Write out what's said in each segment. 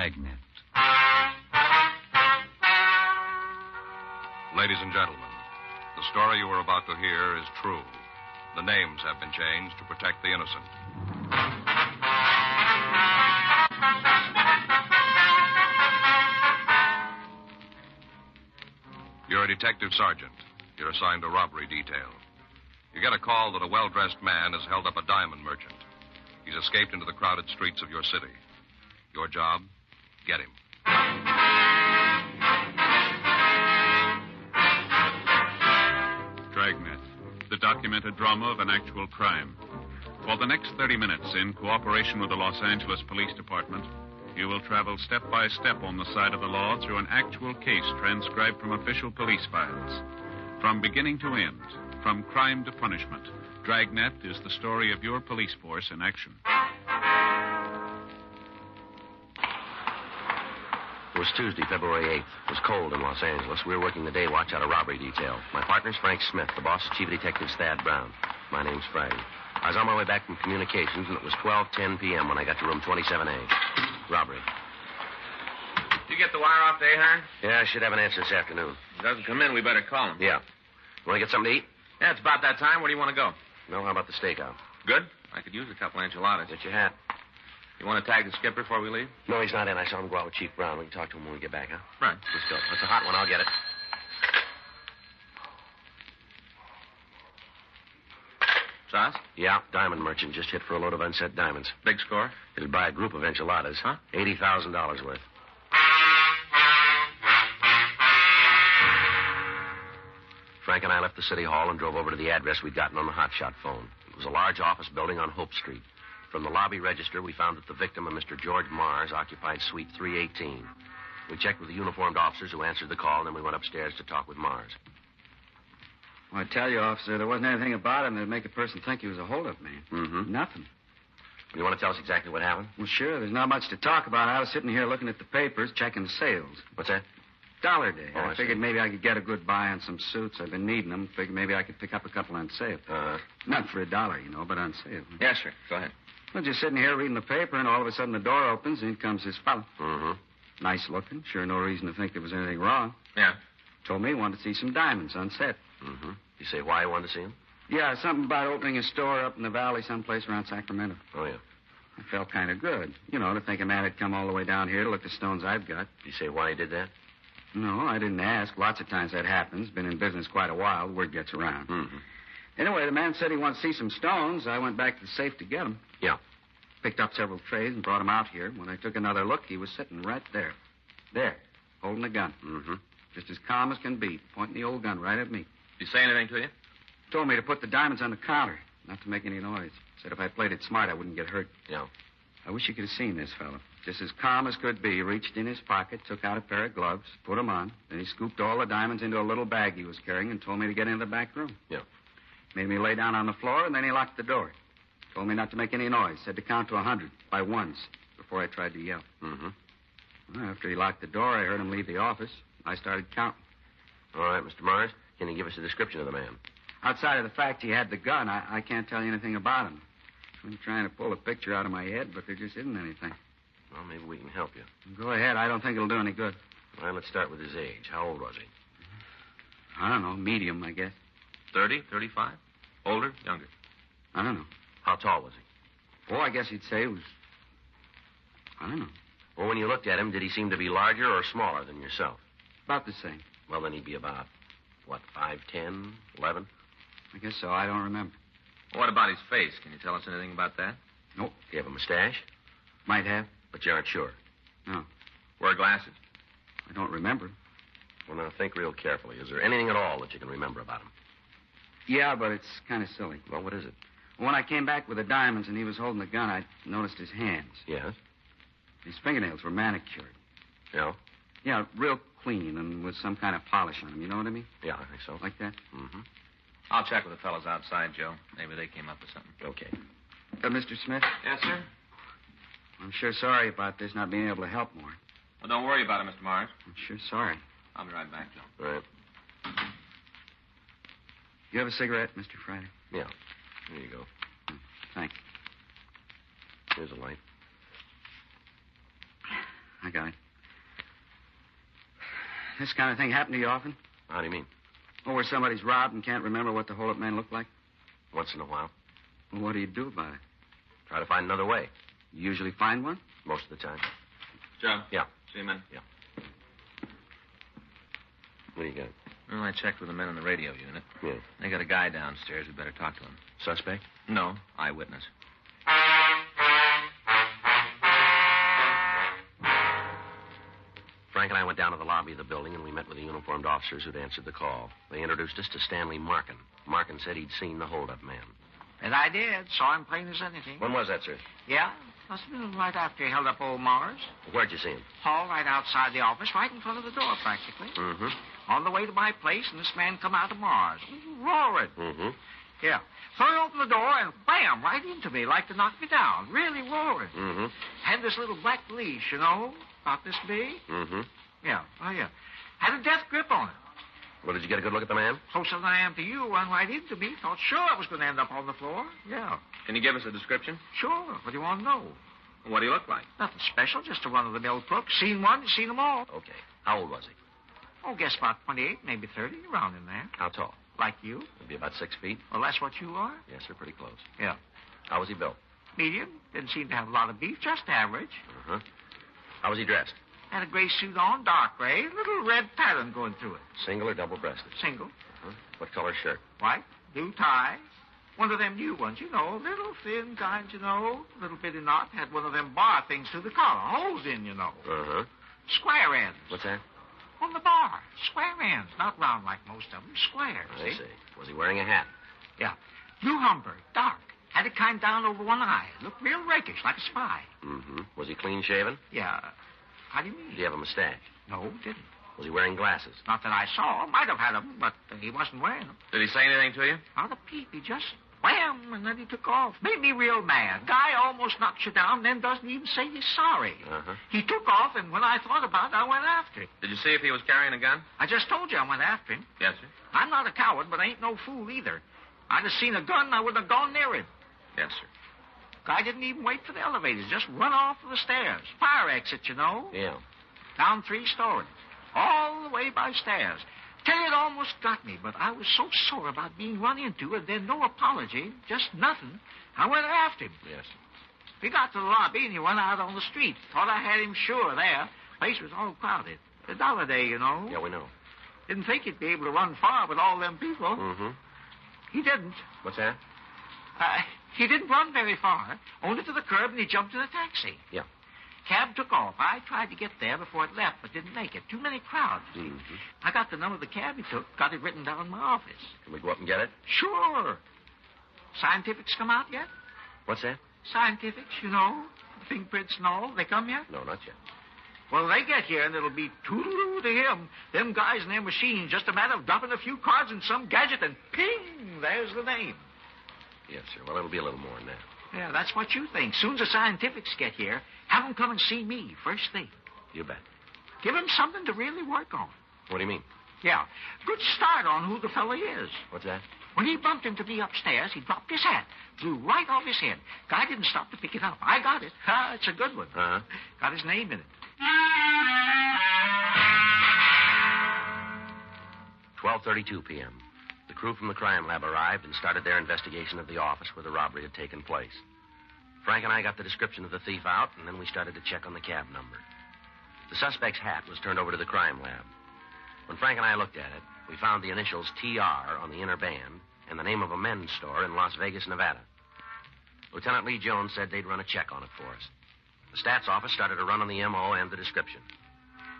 Dragnet. Ladies and gentlemen, the story you are about to hear is true. The names have been changed to protect the innocent. You're a detective sergeant. You're assigned to robbery detail. You get a call that a well-dressed man has held up a diamond merchant. He's escaped into the crowded streets of your city. Your job? Get him. Dragnet, the documented drama of an actual crime. For the next 30 minutes, in cooperation with the Los Angeles Police Department, you will travel step by step on the side of the law through an actual case transcribed from official police files. From beginning to end, from crime to punishment, Dragnet is the story of your police force in action. It was Tuesday, February 8th. It was cold in Los Angeles. We were working the day watch out of robbery detail. My partner's Frank Smith. The boss is Chief Detective Thad Brown. My name's Friday. I was on my way back from communications, and it was 12:10 p.m. when I got to room 27A. Robbery. You get the wire off to Ahern? Yeah, I should have an answer this afternoon. If he doesn't come in, we better call him. Yeah. You want to get something to eat? Yeah, it's about that time. Where do you want to go? No, how about the stakeout? Good. I could use a couple enchiladas. Get your hat. You want to tag the skipper before we leave? No, he's not in. I saw him go out with Chief Brown. We can talk to him when we get back, huh? Right. Let's go. It's a hot one. I'll get it. Sauce? Yeah, diamond merchant just hit for a load of unset diamonds. Big score? He'll buy a group of enchiladas. Huh? $80,000 worth. Frank and I left the city hall and drove over to the address we'd gotten on the hotshot phone. It was a large office building on Hope Street. From the lobby register, we found that the victim, a Mr. George Mars, occupied suite 318. We checked with the uniformed officers who answered the call, and then we went upstairs to talk with Mars. Well, I tell you, officer, there wasn't anything about him that'd make a person think he was a hold-up man. Mm-hmm. Nothing. You want to tell us exactly what happened? Well, sure. There's not much to talk about. I was sitting here looking at the papers, checking the sales. What's that? Dollar Day. Oh, I figured maybe I could get a good buy on some suits. I've been needing them. Figured maybe I could pick up a couple on sale. Not for $1, you know, but on sale. Yes, sir. Go ahead. Well, just sitting here reading the paper, and all of a sudden the door opens, and in comes this fellow. Mm-hmm. Nice looking. Sure no reason to think there was anything wrong. Yeah. Told me he wanted to see some diamonds on set. Mm-hmm. You say why you wanted to see him? Yeah, something about opening a store up in the valley someplace around Sacramento. Oh, yeah. I felt kind of good. You know, to think a man had come all the way down here to look at the stones I've got. You say why he did that? No, I didn't ask. Lots of times that happens. Been in business quite a while. Word gets around. Mm-hmm. Anyway, the man said he wanted to see some stones. I went back to the safe to get them. Yeah. Picked up several trays and brought them out here. When I took another look, he was sitting right there. There, holding a gun. Mm-hmm. Just as calm as can be, pointing the old gun right at me. Did he say anything to you? Told me to put the diamonds on the counter, not to make any noise. Said if I played it smart, I wouldn't get hurt. Yeah. I wish you could have seen this fellow. Just as calm as could be, he reached in his pocket, took out a pair of gloves, put them on. Then he scooped all the diamonds into a little bag he was carrying and told me to get into the back room. Yeah. Made me lay down on the floor, and then he locked the door. Told me not to make any noise. Said to count to 100 by ones before I tried to yell. Mm-hmm. Well, after he locked the door, I heard him leave the office. I started counting. All right, Mr. Mars, can you give us a description of the man? Outside of the fact he had the gun, I can't tell you anything about him. I'm trying to pull a picture out of my head, but there just isn't anything. Well, maybe we can help you. Go ahead. I don't think it'll do any good. All right, let's start with his age. How old was he? I don't know. Medium, I guess. 30, 35? Older, younger? I don't know. How tall was he? Oh, I guess you'd say he was... I don't know. Well, when you looked at him, did he seem to be larger or smaller than yourself? About the same. Well, then he'd be about, 5'10", 11? I guess so. I don't remember. What about his face? Can you tell us anything about that? Nope. Do you have a mustache? Might have. But you aren't sure. No. Wear glasses? I don't remember. Well, now, think real carefully. Is there anything at all that you can remember about him? Yeah, but it's kind of silly. Well, what is it? When I came back with the diamonds and he was holding the gun, I noticed his hands. Yes? His fingernails were manicured. Yeah? Yeah, real clean and with some kind of polish on them. You know what I mean? Yeah, I think so. Like that? Mm-hmm. I'll check with the fellows outside, Joe. Maybe they came up with something. Okay. Mr. Smith? Yes, sir? I'm sure sorry about this, not being able to help more. Well, don't worry about it, Mr. Mars. I'm sure sorry. I'll be right back, Joe. All right. You have a cigarette, Mr. Friday? Yeah. Here you go. Thanks. Here's a light. I got it. This kind of thing happen to you often? How do you mean? Oh, where somebody's robbed and can't remember what the hold-up man looked like? Once in a while. Well, what do you do about it? Try to find another way. You usually find one? Most of the time. Joe? Yeah. See you, man? Yeah. What do you got? Well, I checked with the men in the radio unit. Yeah. They got a guy downstairs. We better talk to him. Suspect? No, eyewitness. Frank and I went down to the lobby of the building, and we met with the uniformed officers who'd answered the call. They introduced us to Stanley Markin. Markin said he'd seen the hold-up man. And I did. Saw him plain as anything. When was that, sir? Yeah? Must have been right after he held up old Mars. Where'd you see him? Hall right outside the office, right in front of the door, practically. Mm-hmm. On the way to my place, and this man come out of Mars. Roaring. Mm-hmm. Yeah. So he opened the door and bam, right into me, like to knock me down. Really roaring. Mm-hmm. Had this little black leash, you know, about this big. Mm-hmm. Yeah. Oh, yeah. Had a death grip on it. Well, did you get a good look at the man? Closer than I am to you, run right into me. Thought sure I was going to end up on the floor. Yeah. Can you give us a description? Sure. What do you want to know? What do you look like? Nothing special, just a run-of-the-mill crook. Seen one, seen them all. Okay. How old was he? Oh, guess about 28, maybe 30, around in there. How tall? Like you. Maybe about 6 feet. Well, that's what you are? Yes, sir, pretty close. Yeah. How was he built? Medium. Didn't seem to have a lot of beef, just average. Uh-huh. How was he dressed? Had a gray suit on, dark gray, little red pattern going through it. Single or double-breasted? Single. Uh-huh. What color shirt? White, blue tie. One of them new ones, you know, little thin kind, you know, little bitty knot. Had one of them bar things through the collar, holes in, you know. Uh-huh. Square ends. What's that? On the bar. Square ends, not round like most of them. Squares. I see. Was he wearing a hat? Yeah. Blue Humber, dark. Had it kind down over one eye. Looked real rakish, like a spy. Mm-hmm. Was he clean-shaven? Yeah. How do you mean? Did he have a mustache? No, didn't. Was he wearing glasses? Not that I saw. Might have had them, but he wasn't wearing them. Did he say anything to you? Not a peep. He just wham, and then he took off. Made me real mad. Guy almost knocks you down, then doesn't even say he's sorry. Uh-huh. He took off, and when I thought about it, I went after him. Did you see if he was carrying a gun? I just told you I went after him. Yes, sir. I'm not a coward, but I ain't no fool either. I'd have seen a gun, I wouldn't have gone near him. Yes, sir. Guy didn't even wait for the elevators. Just run off to the stairs. Fire exit, you know. Yeah. Down 3 stories. All the way by stairs. Tell you, it almost got me, but I was so sore about being run into, and then no apology, just nothing. I went after him. Yes. We got to the lobby, and he went out on the street. Thought I had him sure there. Place was all crowded. It's a holiday, you know. Yeah, we know. Didn't think he'd be able to run far with all them people. Mm-hmm. He didn't. What's that? He didn't run very far. Only to the curb, and he jumped in a taxi. Yeah. Cab took off. I tried to get there before it left, but didn't make it. Too many crowds. Mm-hmm. I got the number of the cab he took, got it written down in my office. Can we go up and get it? Sure. Scientifics come out yet? What's that? Scientifics, you know, fingerprints and all. They come yet? No, not yet. Well, they get here, and it'll be toodaloo to him. Them guys and their machines, just a matter of dropping a few cards in some gadget, and ping, there's the name. Yes, sir. Well, it'll be a little more than that. Yeah, that's what you think. Soon as the scientifics get here, have them come and see me first thing. You bet. Give them something to really work on. What do you mean? Yeah, good start on who the fella is. What's that? When he bumped into me upstairs, he dropped his hat, flew right off his head. Guy didn't stop to pick it up. I got it. It's a good one. Uh-huh. Got his name in it. 12:32 p.m. The crew from the crime lab arrived and started their investigation of the office where the robbery had taken place. Frank and I got the description of the thief out, and then we started to check on the cab number. The suspect's hat was turned over to the crime lab. When Frank and I looked at it, we found the initials TR on the inner band and the name of a men's store in Las Vegas, Nevada. Lieutenant Lee Jones said they'd run a check on it for us. The stats office started a run on the M.O. and the description.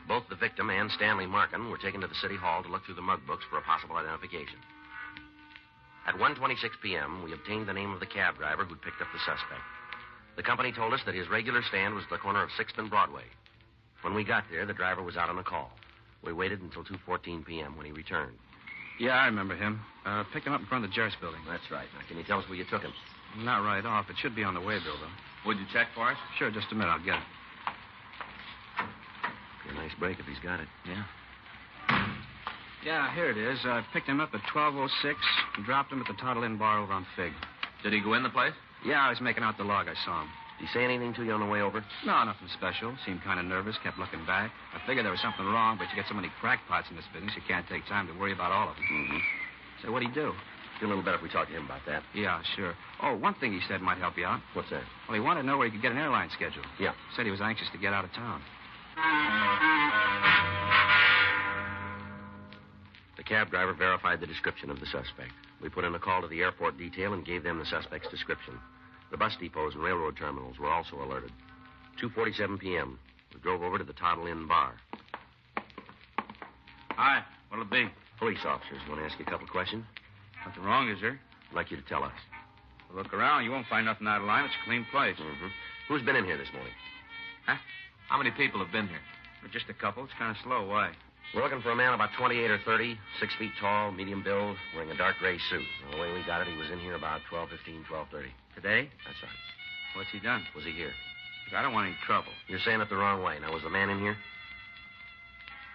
Both the victim and Stanley Markin were taken to the city hall to look through the mug books for a possible identification. At 1:26 p.m., we obtained the name of the cab driver who'd picked up the suspect. The company told us that his regular stand was at the corner of 6th and Broadway. When we got there, the driver was out on a call. We waited until 2:14 p.m. when he returned. Yeah, I remember him. Picked him up in front of the Jarvis building. That's right. Now, can you tell us where you took him? Not right off. It should be on the way bill, though. Would you check for us? Sure, just a minute. I'll get it. Be a nice break if he's got it. Yeah. Yeah, here it is. I picked him up at 12:06 and dropped him at the Toddle Inn bar over on Fig. Did he go in the place? Yeah, I was making out the log. I saw him. Did he say anything to you on the way over? No, nothing special. Seemed kind of nervous, kept looking back. I figured there was something wrong, but you get so many crackpots in this business, you can't take time to worry about all of them. Mm-hmm. Say, what'd he do? Feel a little better if we talk to him about that. Yeah, sure. Oh, one thing he said might help you out. What's that? Well, he wanted to know where he could get an airline schedule. Yeah. Said he was anxious to get out of town. The cab driver verified the description of the suspect. We put in a call to the airport detail and gave them the suspect's description. The bus depots and railroad terminals were also alerted. 2:47 p.m. We drove over to the Toddle Inn bar. Hi. What'll it be? Police officers want to ask you a couple questions. Nothing wrong, is there? I'd like you to tell us. Well, look around. You won't find nothing out of line. It's a clean place. Mm-hmm. Who's been in here this morning? Huh? How many people have been here? Just a couple. It's kind of slow. Why? We're looking for a man about 28 or 30, 6 feet tall, medium build, wearing a dark gray suit. Now, the way we got it, he was in here about 12:15, 12:30. Today? That's right. What's he done? Was he here? I don't want any trouble. You're saying it the wrong way. Now, was the man in here?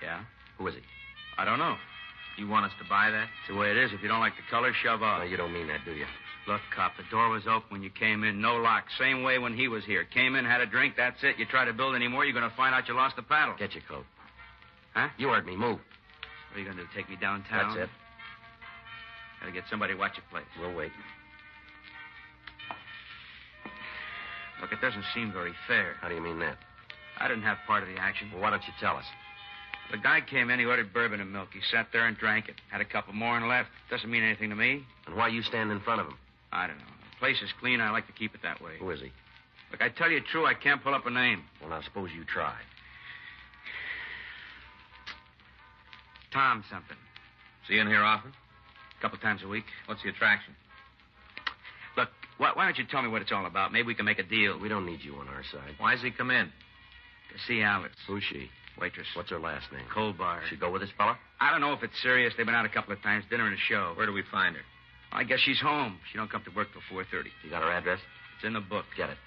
Yeah? Who is he? I don't know. You want us to buy that? It's the way it is. If you don't like the color, shove off. No, you don't mean that, do you? Look, cop, the door was open when you came in. No lock. Same way when he was here. Came in, had a drink, that's it. You try to build any more, you're going to find out you lost the paddle. Get your coat. Huh? You heard me. Move. What are you going to do, take me downtown? That's it. Gotta get somebody to watch your place. We'll wait. Look, it doesn't seem very fair. How do you mean that? I didn't have part of the action. Well, why don't you tell us? The guy came in, he ordered bourbon and milk. He sat there and drank it. Had a couple more and left. Doesn't mean anything to me. And why you stand in front of him? I don't know. The place is clean. I like to keep it that way. Who is he? Look, I tell you true, I can't pull up a name. Well, now, suppose you try. Tom something. Is he in here often? A couple times a week. What's the attraction? Look, why don't you tell me what it's all about? Maybe we can make a deal. We don't need you on our side. Why's he come in? To see Alice. Who's she? Waitress. What's her last name? Colbar. She go with this fella? I don't know if it's serious. They've been out a couple of times, dinner and a show. Where do we find her? I guess she's home. She don't come to work till 4:30. You got her address? It's in the book. Get it.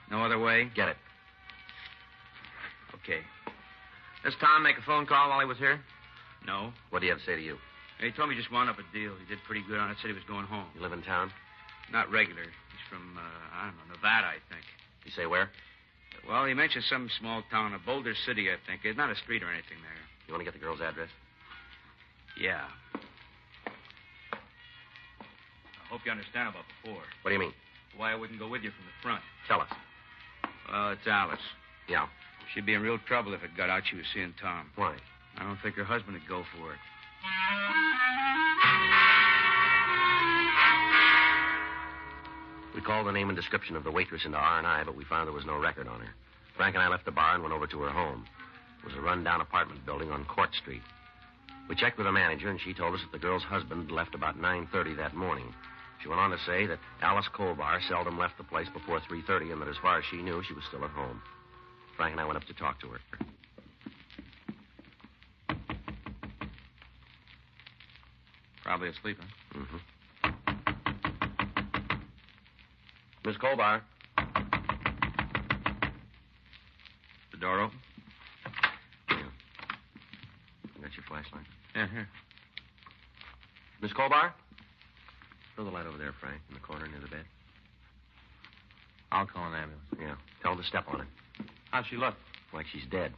No other way? Get it. Okay. Does Tom make a phone call while he was here? No. What do you have to say to you? He told me just wound up a deal. He did pretty good on it. Said he was going home. You live in town? Not regular. He's from, I don't know, Nevada, I think. You say where? Well, he mentioned some small town, a Boulder City, I think. There's not a street or anything there. You want to get the girl's address? Yeah. I hope you understand about before. What do you mean? Why I wouldn't go with you from the front. Tell us. Well, it's Alice. Yeah. She'd be in real trouble if it got out she was seeing Tom. Why? I don't think her husband would go for it. We called the name and description of the waitress into R&I, but we found there was no record on her. Frank and I left the bar and went over to her home. It was a run-down apartment building on Court Street. We checked with the manager, and she told us that the girl's husband left about 9:30 that morning. She went on to say that Alice Colbar seldom left the place before 3:30, and that as far as she knew, she was still at home. Frank and I went up to talk to her. Probably asleep, huh? Mm-hmm. Miss Colbar. The door open? Yeah. You got your flashlight? Yeah, here. Miss Colbar? Throw the light over there, Frank, in the corner near the bed. I'll call an ambulance. Yeah. Tell them to step on her. How'd she look? Like she's dead.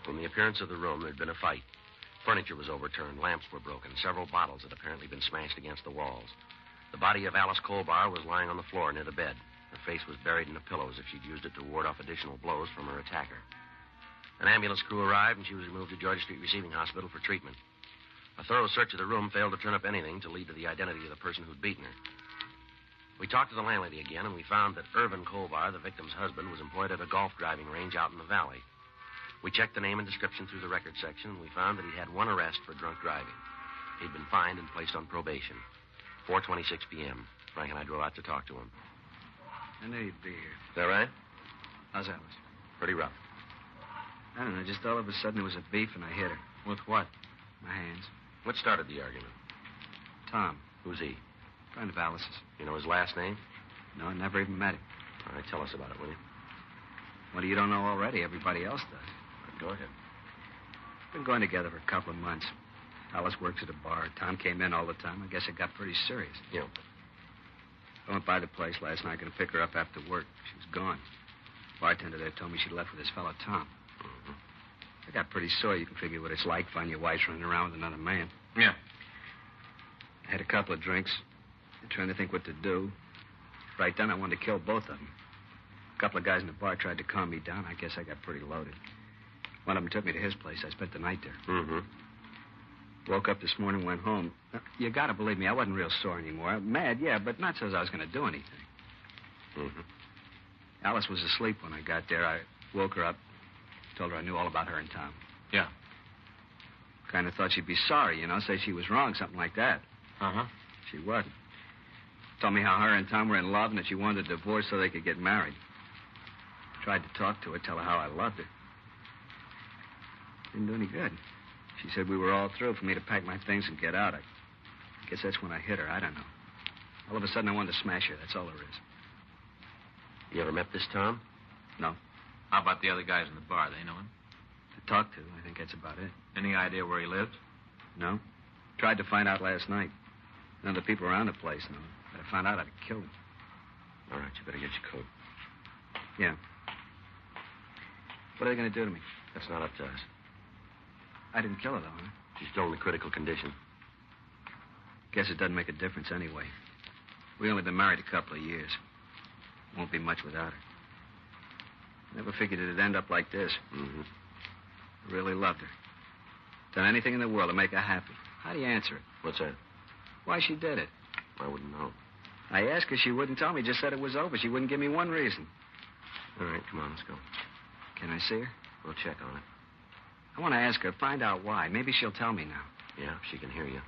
From the appearance of the room, there'd been a fight. Furniture was overturned, lamps were broken, several bottles had apparently been smashed against the walls. The body of Alice Colbar was lying on the floor near the bed. Her face was buried in the pillows as if she'd used it to ward off additional blows from her attacker. An ambulance crew arrived, and she was removed to Georgia Street Receiving Hospital for treatment. A thorough search of the room failed to turn up anything to lead to the identity of the person who'd beaten her. We talked to the landlady again, and we found that Irvin Colbar, the victim's husband, was employed at a golf driving range out in the valley. We checked the name and description through the record section, and we found that he had one arrest for drunk driving. He'd been fined and placed on probation. 4:26 p.m. Frank and I drove out to talk to him. I knew you'd be here. Is that right? How's Alice? Pretty rough. I don't know. Just all of a sudden, it was a beef, and I hit her. With what? My hands. What started the argument? Tom. Who's he? Friend of Alice's. You know his last name? No, I never even met him. All right, tell us about it, will you? What you don't know already? Everybody else does. Go ahead. Been going together for a couple of months. Alice works at a bar. Tom came in all the time. I guess it got pretty serious. Yeah. I went by the place last night, going to pick her up after work. She was gone. Bartender there told me she left with his fellow Tom. Mm-hmm. I got pretty sore. You can figure what it's like finding your wife's running around with another man. Yeah. I had a couple of drinks. Trying to think what to do. Right then, I wanted to kill both of them. A couple of guys in the bar tried to calm me down. I guess I got pretty loaded. One of them took me to his place. I spent the night there. Mm-hmm. Woke up this morning, went home. You gotta believe me, I wasn't real sore anymore. Mad, yeah, but not so as I was going to do anything. Mm-hmm. Alice was asleep when I got there. I woke her up, told her I knew all about her and Tom. Yeah. Kind of thought she'd be sorry, say she was wrong, something like that. Uh-huh. She wasn't. Told me how her and Tom were in love and that she wanted a divorce so they could get married. Tried to talk to her, tell her how I loved her. Didn't do any good. She said we were all through, for me to pack my things and get out. I guess that's when I hit her. I don't know. All of a sudden, I wanted to smash her. That's all there is. You ever met this Tom? No. How about the other guys in the bar? They know him? To talk to, I think that's about it. Any idea where he lives? No. Tried to find out last night. None of the people around the place know. But I found out I'd have killed him. All right, you better get your coat. Yeah. What are they going to do to me? That's not up to us. I didn't kill her, though, huh? She's still in the critical condition. Guess it doesn't make a difference anyway. We only been married a couple of years. Won't be much without her. Never figured it'd end up like this. Mm-hmm. I really loved her. Done anything in the world to make her happy. How do you answer it? What's that? Why she did it. I wouldn't know. I asked her. She wouldn't tell me. Just said it was over. She wouldn't give me one reason. All right, come on, let's go. Can I see her? We'll check on it. I want to ask her, find out why. Maybe she'll tell me now. Yeah, if she can hear you.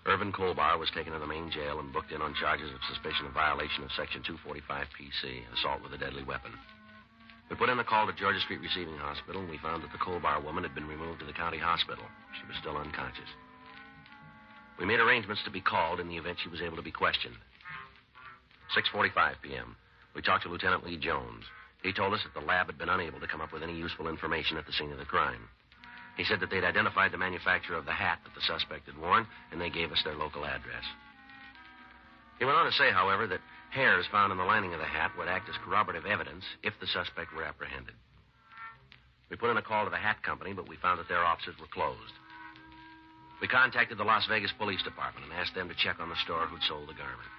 Irvin Colbar was taken to the main jail and booked in on charges of suspicion of violation of Section 245 PC, assault with a deadly weapon. We put in a call to Georgia Street Receiving Hospital, and we found that the Colbar woman had been removed to the county hospital. She was still unconscious. We made arrangements to be called in the event she was able to be questioned. 6:45 p.m. We talked to Lieutenant Lee Jones. He told us that the lab had been unable to come up with any useful information at the scene of the crime. He said that they'd identified the manufacturer of the hat that the suspect had worn, and they gave us their local address. He went on to say, however, that hairs found in the lining of the hat would act as corroborative evidence if the suspect were apprehended. We put in a call to the hat company, but we found that their offices were closed. We contacted the Las Vegas Police Department and asked them to check on the store who'd sold the garment.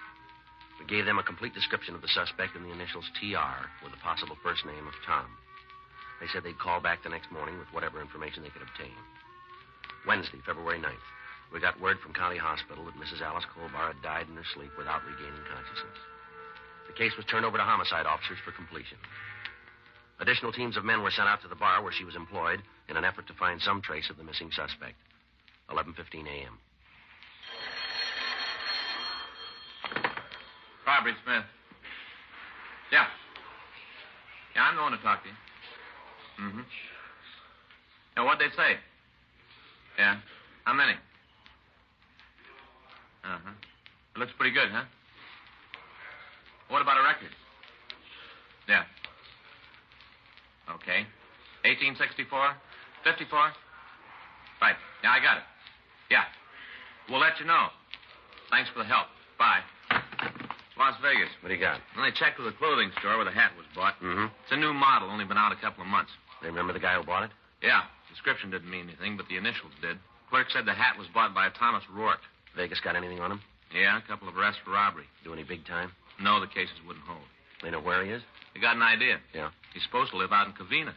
We gave them a complete description of the suspect in the initials TR with the possible first name of Tom. They said they'd call back the next morning with whatever information they could obtain. Wednesday, February 9th, we got word from County Hospital that Mrs. Alice Colbar had died in her sleep without regaining consciousness. The case was turned over to homicide officers for completion. Additional teams of men were sent out to the bar where she was employed in an effort to find some trace of the missing suspect. 11:15 a.m. Robbery, Smith. Yeah. Yeah, I'm the one to talk to you. Mm-hmm. Now, what'd they say? Yeah. How many? Uh-huh. It looks pretty good, huh? What about a record? Yeah. Okay. 1864? 54? Right. Yeah, I got it. Yeah. We'll let you know. Thanks for the help. Bye. Las Vegas. What do you got? Well, they checked with the clothing store where the hat was bought. Mm-hmm. It's a new model, only been out a couple of months. They remember the guy who bought it? Yeah. Description didn't mean anything, but the initials did. Clerk said the hat was bought by a Thomas Rourke. Vegas got anything on him? Yeah, a couple of arrests for robbery. Do any big time? No, the cases wouldn't hold. They know where he is? They got an idea. Yeah. He's supposed to live out in Covina.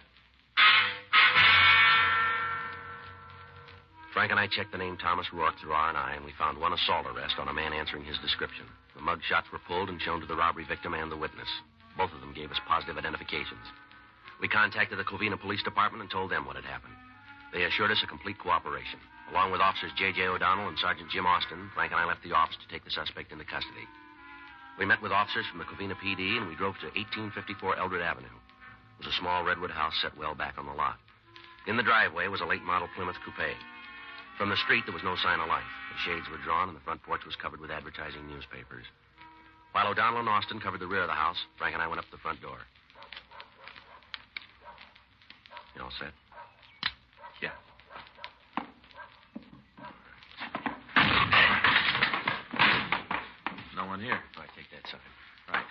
Frank and I checked the name Thomas Rourke through R&I, and we found one assault arrest on a man answering his description. The mug shots were pulled and shown to the robbery victim and the witness. Both of them gave us positive identifications. We contacted the Covina Police Department and told them what had happened. They assured us a complete cooperation. Along with Officers J.J. O'Donnell and Sergeant Jim Austin, Frank and I left the office to take the suspect into custody. We met with officers from the Covina PD, and we drove to 1854 Eldred Avenue. It was a small redwood house set well back on the lot. In the driveway was a late-model Plymouth coupe. From the street, there was no sign of life. The shades were drawn, and the front porch was covered with advertising newspapers. While O'Donnell and Austin covered the rear of the house, Frank and I went up to the front door. You all set? Yeah. No one here. All right, take that side. Right.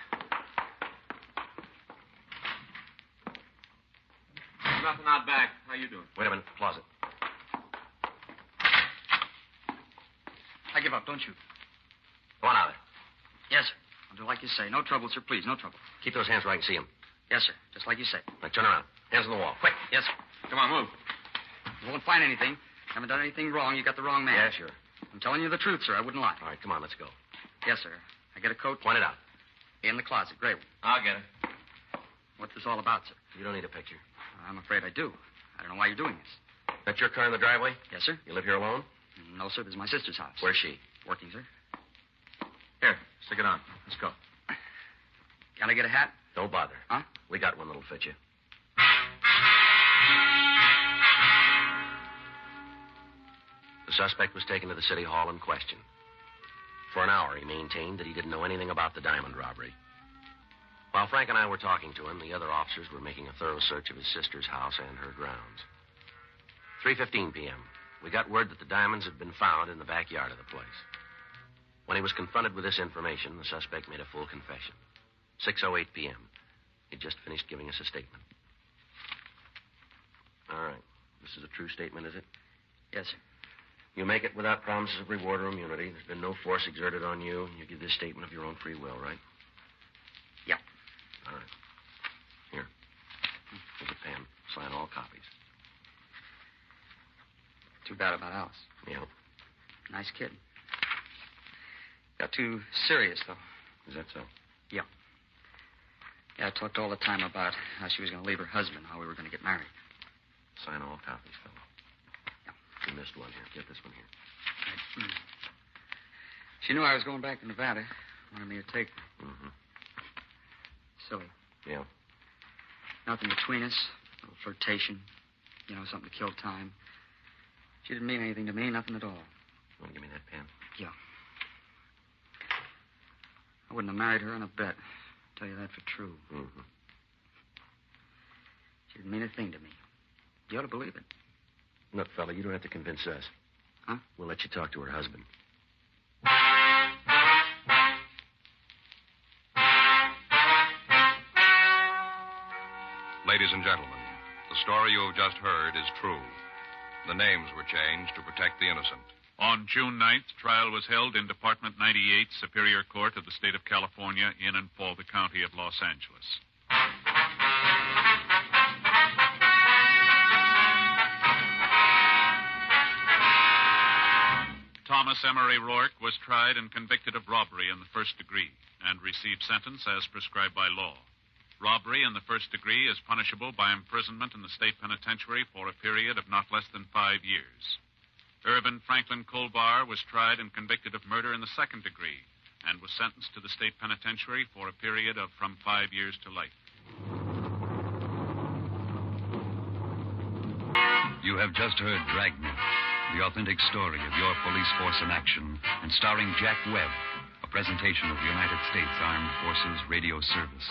Nothing out back. How you doing? Wait a minute. Closet. I give up, don't you? Go on out there. Yes, sir. I'll do like you say. No trouble, sir, please. No trouble. Keep those hands where I can see them. Yes, sir. Just like you say. Now, turn around. Hands on the wall. Quick. Yes, sir. Come on, move. You won't find anything. Haven't done anything wrong. You got the wrong man. Yeah, sure. I'm telling you the truth, sir. I wouldn't lie. All right, come on. Let's go. Yes, sir. I get a coat. Point it out. In the closet. Great one. I'll get it. What's this all about, sir? You don't need a picture. I'm afraid I do. I don't know why you're doing this. That's your car in the driveway? Yes, sir. You live here alone? No, sir. This is my sister's house. Where's she? Working, sir. Here, stick it on. Let's go. Can I get a hat? Don't bother. Huh? We got one that'll fit you. The suspect was taken to the city hall and questioned. For an hour, he maintained that he didn't know anything about the diamond robbery. While Frank and I were talking to him, the other officers were making a thorough search of his sister's house and her grounds. 3:15 p.m., we got word that the diamonds had been found in the backyard of the place. When he was confronted with this information, the suspect made a full confession. 6:08 p.m., he'd just finished giving us a statement. All right. This is a true statement, is it? Yes, sir. You make it without promises of reward or immunity. There's been no force exerted on you. You give this statement of your own free will, right? Yeah. All right. Here. Here's a pen. Sign all copies. Too bad about Alice. Yeah. Nice kid. Got too serious, though. Is that so? Yeah. Yeah, I talked all the time about how she was going to leave her husband, how we were going to get married. Sign all copies, fellow. Yeah. You missed one here. Get this one here. Right. She knew I was going back to Nevada. Wanted me to take her. Mm-hmm. Silly. Yeah. Nothing between us. A little flirtation. You know, something to kill time. She didn't mean anything to me, nothing at all. Want to give me that pen? Yeah. I wouldn't have married her on a bet. Tell you that for true. Mm-hmm. She didn't mean a thing to me. You ought to believe it. Look, fella, you don't have to convince us. Huh? We'll let you talk to her husband. Ladies and gentlemen, the story you have just heard is true. The names were changed to protect the innocent. On June 9th, trial was held in Department 98, Superior Court of the State of California, in and for the County of Los Angeles. Thomas Emery Rourke was tried and convicted of robbery in the first degree and received sentence as prescribed by law. Robbery in the first degree is punishable by imprisonment in the state penitentiary for a period of not less than 5 years. Irvin Franklin Colbar was tried and convicted of murder in the second degree and was sentenced to the state penitentiary for a period of from 5 years to life. You have just heard Dragnet, the authentic story of your police force in action, and starring Jack Webb, a presentation of the United States Armed Forces Radio Service.